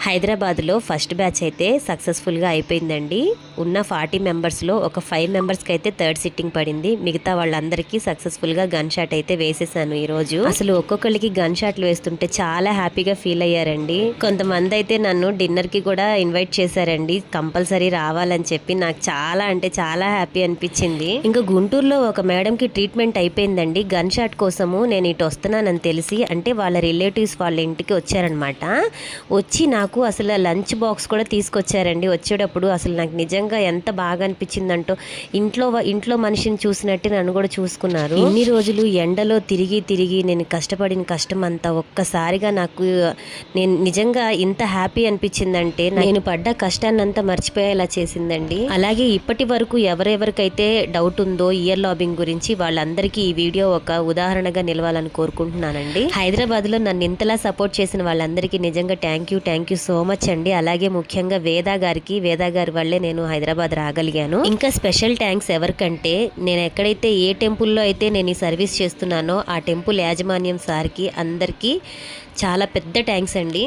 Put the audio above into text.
హైదరాబాద్లో first batch అయితే సక్సెస్ఫుల్గా అయిపోయిందండి. ఉన్న 40 మెంబర్స్లో ఒక 5 మెంబర్స్కి అయితే థర్డ్ సిట్టింగ్ పడింది. మిగతా వాళ్ళందరికీ సక్సెస్ఫుల్గా గన్ షాట్ అయితే వేసేసాను ఈరోజు. అసలు ఒక్కొక్కరికి గన్ షాట్లు వేస్తుంటే చాలా హ్యాపీగా ఫీల్ అయ్యారండి. కొంతమంది అయితే నన్ను డిన్నర్కి కూడా ఇన్వైట్ చేశారండి, కంపల్సరీ రావాలని చెప్పి. నాకు చాలా అంటే చాలా హ్యాపీ అనిపించింది. ఇంకా గుంటూరులో ఒక మేడంకి ట్రీట్మెంట్ అయిపోయిందండి. గన్ షాట్ కోసము నేను ఇటు వస్తున్నానని తెలిసి, అంటే వాళ్ళ రిలేటివ్స్ వాళ్ళ ఇంటికి వచ్చారనమాట. వచ్చి నాకు అసలు లంచ్ బాక్స్ కూడా తీసుకొచ్చారండి. వచ్చేటప్పుడు అసలు నాకు నిజంగా ఎంత బాగా అనిపించిందంటో, ఇంట్లో మనిషిని చూసినట్టు నన్ను కూడా చూసుకున్నారు. ఇన్ని రోజులు ఎండలో తిరిగి నేను కష్టపడిన కష్టం అంతా ఒక్కసారిగా నేను నిజంగా ఇంత హ్యాపీ అనిపించిందంటే, నేను పడ్డ కష్టాన్నంతా మర్చిపోయేలా చేసిందండి. అలాగే ఇప్పటి వరకు ఎవరెవరికైతే డౌట్ ఉందో ఇయర్ లాబింగ్ గురించి, వాళ్ళందరికీ ఈ వీడియో ఒక ఉదాహరణగా నిలవాలని కోరుకుంటున్నానండి. హైదరాబాద్లో నన్ను ఇంతలా సపోర్ట్ చేసిన వాళ్ళందరికీ నిజంగా థ్యాంక్ యూ సో మచ్ అండి. అలాగే ముఖ్యంగా వేదా గారి వల్లే నేను హైదరాబాద్ రాగలిగాను. ఇంకా స్పెషల్ థ్యాంక్స్ ఎవరికంటే, నేను ఎక్కడైతే ఏ టెంపుల్లో అయితే నేను ఈ సర్వీస్ చేస్తున్నానో ఆ టెంపుల్ యాజమాన్యం సార్కి అందరికీ చాలా పెద్ద థ్యాంక్స్ అండి.